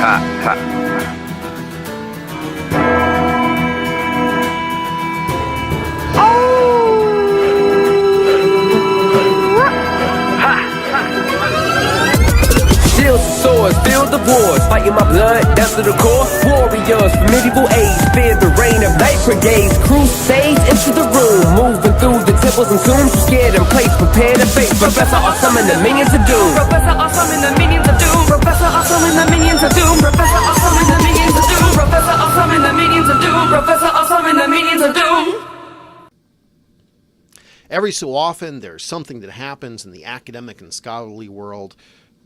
Swords, feel the wars, fighting my blood down to the core. Warriors from medieval age, fear the reign of night brigades. Crusades into the room, moving through the temples and tombs. Scared and place, prepare to face Professor Awesome and the minions of doom. Professor Awesome and the minions of doom. Professor Awesome and the minions of doom. Professor Awesome and the minions of doom. Professor Awesome and the minions of doom. Professor Awesome and the minions of doom. Every so often, there's something that happens in the academic and scholarly world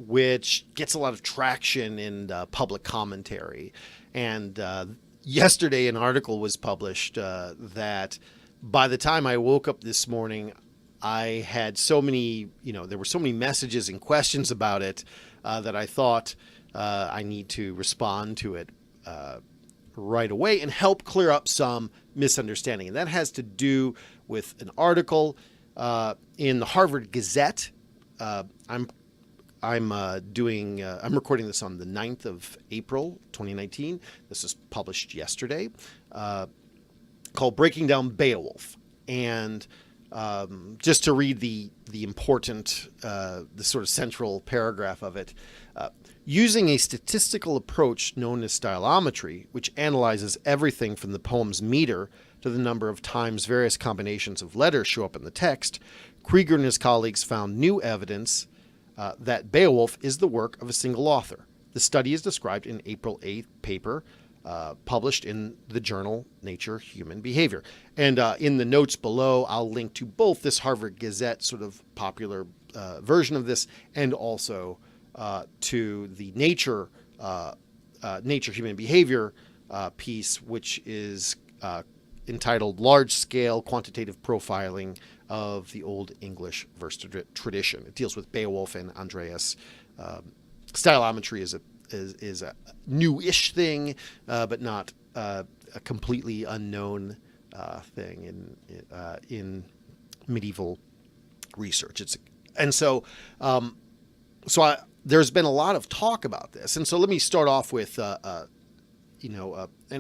which gets a lot of traction in public commentary. And yesterday, an article was published that by the time I woke up this morning, I had so many, there were so many messages and questions about it that I thought I need to respond to it right away and help clear up some misunderstanding. And that has to do with an article in the Harvard Gazette. I'm recording this on the 9th of April, 2019. This is published yesterday, called Breaking Down Beowulf. And just to read the important, the sort of central paragraph of it, using a statistical approach known as stylometry, which analyzes everything from the poem's meter to the number of times various combinations of letters show up in the text, Krieger and his colleagues found new evidence that Beowulf is the work of a single author. The study is described in April 8th paper published in the journal Nature Human Behavior. And in the notes below, I'll link to both this Harvard Gazette sort of popular version of this and also to the Nature Human Behavior piece, which is entitled Large-Scale Quantitative Profiling of the Old English Verse Tradition. It deals with Beowulf and Andreas. Stylometry is a new-ish thing, but not a completely unknown thing in medieval research. There's been a lot of talk about this, and so let me start off with and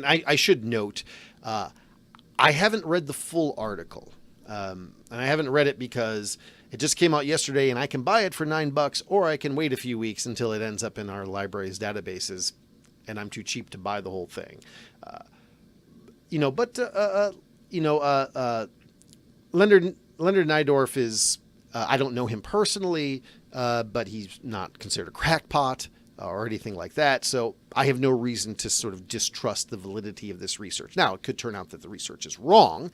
I should note. I haven't read the full article, and I haven't read it because it just came out yesterday and I can buy it for $9, or I can wait a few weeks until it ends up in our library's databases and I'm too cheap to buy the whole thing. Leonard Nydorf is, I don't know him personally, but he's not considered a crackpot or anything like that. So I have no reason to sort of distrust the validity of this research. Now, it could turn out that the research is wrong,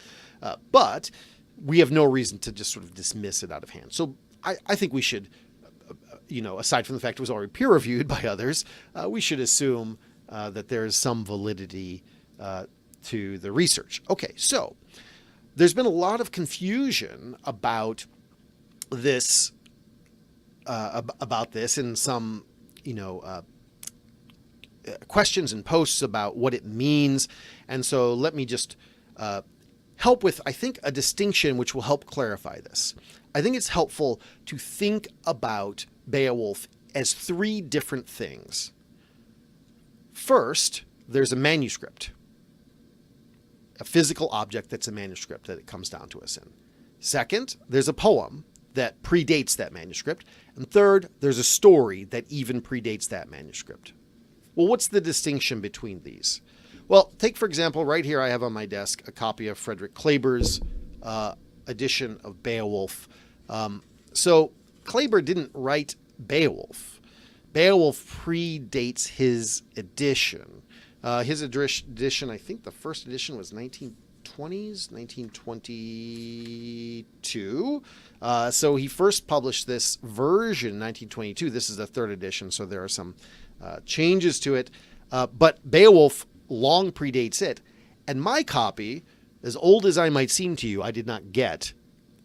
but we have no reason to just sort of dismiss it out of hand. So I think we should, aside from the fact it was already peer-reviewed by others, we should assume that there is some validity to the research. Okay, so there's been a lot of confusion about this, and some questions and posts about what it means. And so let me just help with, I think, a distinction which will help clarify this. I think it's helpful to think about Beowulf as three different things. First, there's a manuscript, a physical object that's a manuscript that it comes down to us in. Second, there's a poem that predates that manuscript. And third, there's a story that even predates that manuscript. Well, what's the distinction between these? Well, take, for example, right here I have on my desk a copy of Frederick Kleber's edition of Beowulf. So Kleber didn't write Beowulf. Beowulf predates his edition. His edition, I think the first edition was 1922. So he first published this version in 1922. This is the third edition, so there are some changes to it. But Beowulf long predates it. And my copy, as old as I might seem to you, I did not get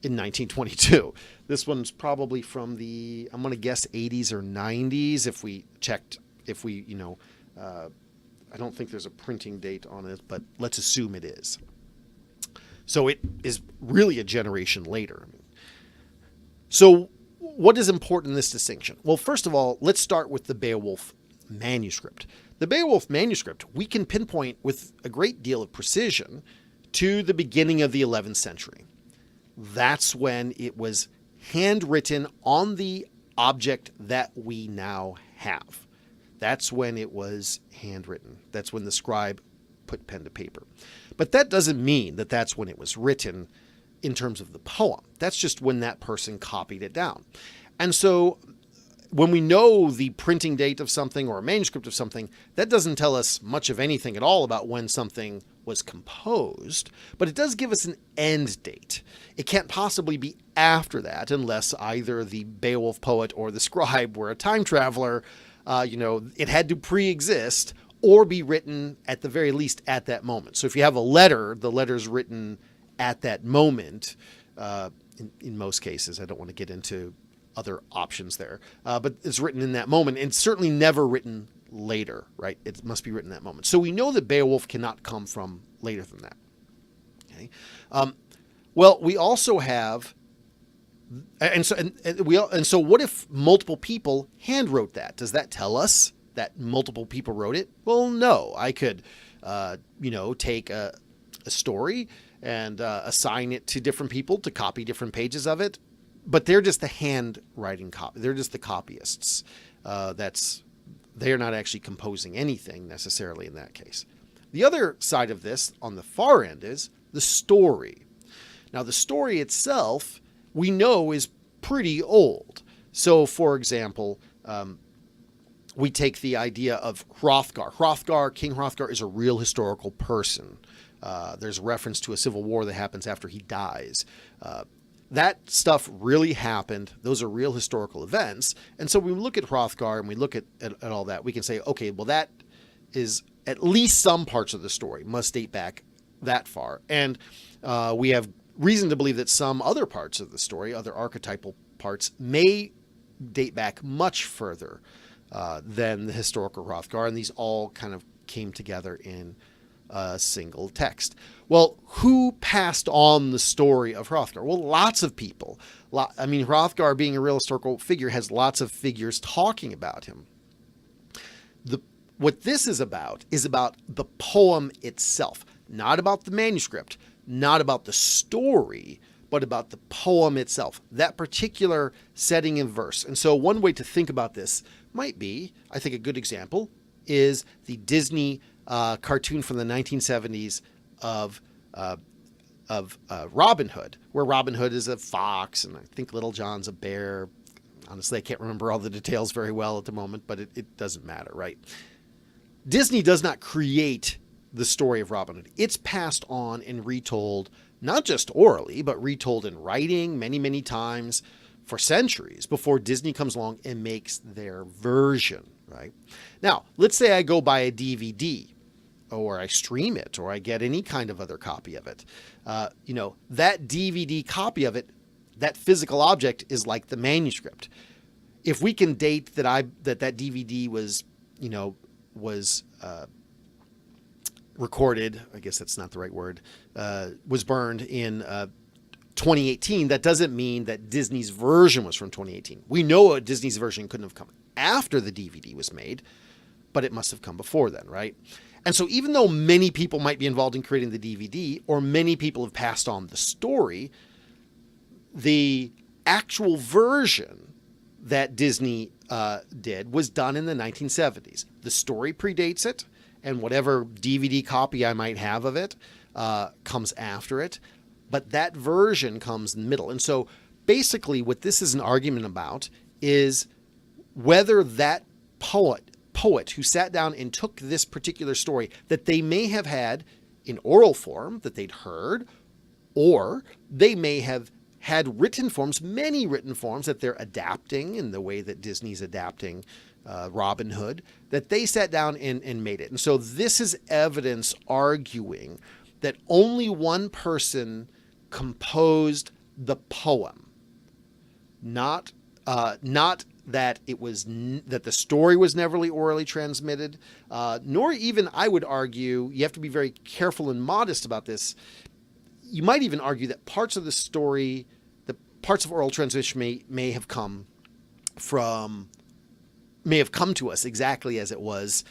in 1922. This one's probably from the, I'm going to guess 80s or 90s I don't think there's a printing date on it, but let's assume it is. So it is really a generation later. So what is important in this distinction? Well, first of all, let's start with the Beowulf manuscript. the Beowulf manuscript we can pinpoint with a great deal of precision to the beginning of the 11th century. That's when it was handwritten on the object that we now have. That's when it was handwritten. That's when the scribe put pen to paper. But that doesn't mean that that's when it was written in terms of the poem. That's just when that person copied it down. And so when we know the printing date of something or a manuscript of something, that doesn't tell us much of anything at all about when something was composed, but it does give us an end date. It can't possibly be after that unless either the Beowulf poet or the scribe were a time traveler. It had to pre-exist or be written at the very least at that moment. So if you have a letter, the letter's written at that moment, in most cases. I don't want to get into other options there, but it's written in that moment, and it's certainly never written later, right? It must be written that moment. So we know that Beowulf cannot come from later than that. Okay. Well, we also have, and so what if multiple people hand wrote that? Does that tell us that multiple people wrote it? Well, no. I could, take a story and assign it to different people to copy different pages of it, but they're just the handwriting copy. They're just the copyists. They're not actually composing anything necessarily in that case. The other side of this on the far end is the story. Now, the story itself, we know, is pretty old. So, for example, we take the idea of Hrothgar. King Hrothgar is a real historical person. There's reference to a civil war that happens after he dies. That stuff really happened. Those are real historical events. And so when we look at Hrothgar and we look at all that, we can say, okay, well, that is at least some parts of the story must date back that far. And we have reason to believe that some other parts of the story, other archetypal parts, may date back much further than the historical Hrothgar. And these all kind of came together in a single text. Well, who passed on the story of Hrothgar? Well, lots of people. Hrothgar, being a real historical figure, has lots of figures talking about him. What this is about the poem itself, not about the manuscript, not about the story, but about the poem itself, that particular setting and verse. And so one way to think about this might be, I think a good example is the Disney cartoon from the 1970s of Robin Hood, where Robin Hood is a fox and I think Little John's a bear. Honestly, I can't remember all the details very well at the moment, but it doesn't matter, right? Disney does not create the story of Robin Hood. It's passed on and retold, not just orally, but retold in writing many, many times for centuries before Disney comes along and makes their version, right? Now, let's say I go buy a DVD, or I stream it, or I get any kind of other copy of it. That DVD copy of it, that physical object is like the manuscript. If we can date that DVD was recorded, I guess that's not the right word, was burned in 2018, that doesn't mean that Disney's version was from 2018. We know Disney's version couldn't have come after the DVD was made, but it must have come before then, right? And so even though many people might be involved in creating the DVD, or many people have passed on the story, the actual version that Disney did was done in the 1970s. The story predates it, and whatever DVD copy I might have of it comes after it. But that version comes in the middle. And so basically what this is an argument about is whether that poet who sat down and took this particular story that they may have had in oral form that they'd heard, or they may have had written forms, many written forms that they're adapting in the way that Disney's adapting Robin Hood, that they sat down and made it. And so this is evidence arguing that only one person composed the poem, not that it was that the story was never orally transmitted, nor even, I would argue, you have to be very careful and modest about this. You might even argue that parts of the story, the parts of oral transmission may have come from may have come to us exactly as it was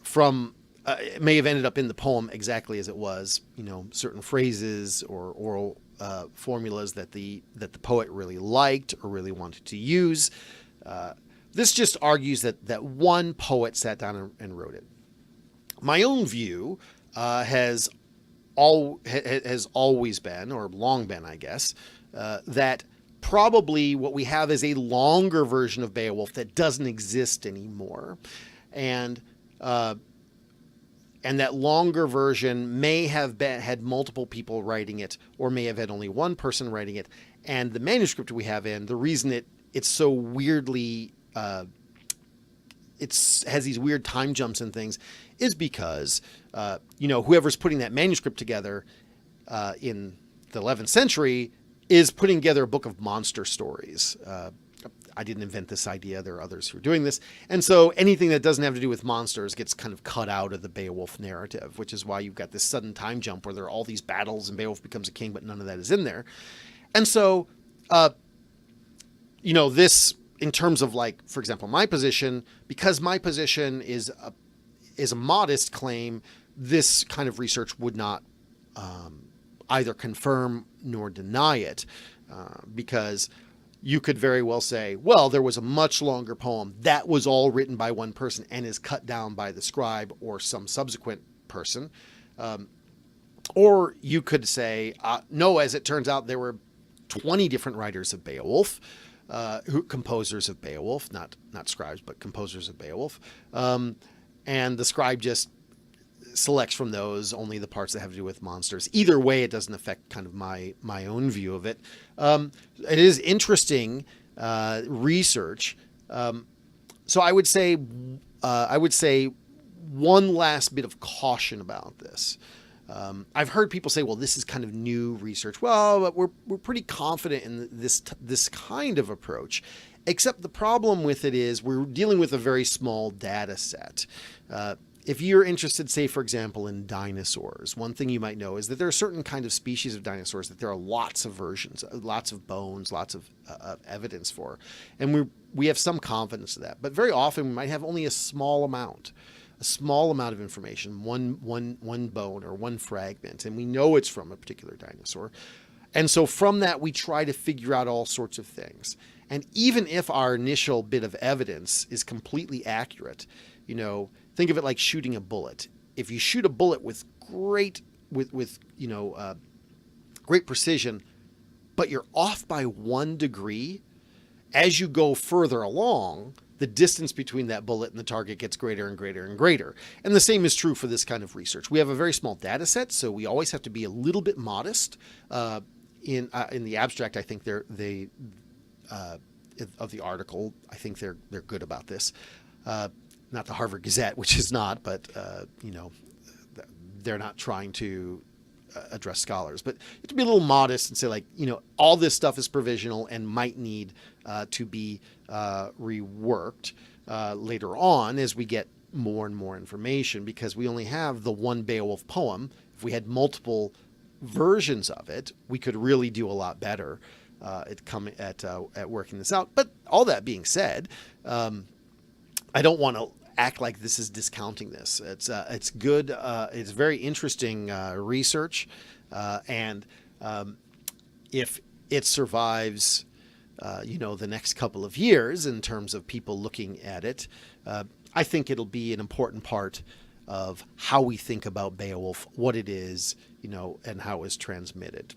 from. It may have ended up in the poem exactly as it was. Certain phrases or oral formulas that the poet really liked or really wanted to use. This just argues that one poet sat down and wrote it. My own view has always been, or long been, I guess, that probably what we have is a longer version of Beowulf that doesn't exist anymore, and that longer version may have had multiple people writing it, or may have had only one person writing it. And the manuscript we have the reason it's so weirdly has these weird time jumps and things is because whoever's putting that manuscript together in the 11th century is putting together a book of monster stories. I didn't invent this idea. There are others who are doing this. And so anything that doesn't have to do with monsters gets kind of cut out of the Beowulf narrative, which is why you've got this sudden time jump where there are all these battles and Beowulf becomes a king, but none of that is in there. And so, this, in terms of, like, for example, my position, because my position is a modest claim, this kind of research would not either confirm nor deny it, because you could very well say, well, there was a much longer poem that was all written by one person and is cut down by the scribe or some subsequent person. Or you could say, no, as it turns out, there were 20 different writers of Beowulf, composers of Beowulf, not scribes, but composers of Beowulf. And the scribe just selects from those only the parts that have to do with monsters. Either way, it doesn't affect kind of my own view of it. It is interesting research. So I would say one last bit of caution about this. I've heard people say, well, this is kind of new research. Well, but we're pretty confident in this kind of approach, except the problem with it is we're dealing with a very small data set. If you're interested, say, for example, in dinosaurs, one thing you might know is that there are certain kind of species of dinosaurs that there are lots of versions, lots of bones, lots of evidence for. And we have some confidence of that. But very often we might have only a small amount of information, one bone or one fragment, and we know it's from a particular dinosaur. And so from that, we try to figure out all sorts of things. And even if our initial bit of evidence is completely accurate, think of it like shooting a bullet. If you shoot a bullet with great precision, but you're off by 1 degree, as you go further along, the distance between that bullet and the target gets greater and greater and greater. And the same is true for this kind of research. We have a very small data set, so we always have to be a little bit modest. In the abstract, I think they of the article, I think they're good about this. Not the Harvard Gazette, which is not, but they're not trying to address scholars. But you have to be a little modest and say, like, all this stuff is provisional and might need to be reworked later on as we get more and more information, because we only have the one Beowulf poem. If we had multiple versions of it, we could really do a lot better at working this out. But all that being said, I don't want to act like this is discounting this. It's good. It's very interesting research, and if it survives, the next couple of years in terms of people looking at it, I think it'll be an important part of how we think about Beowulf, what it is, and how it's transmitted.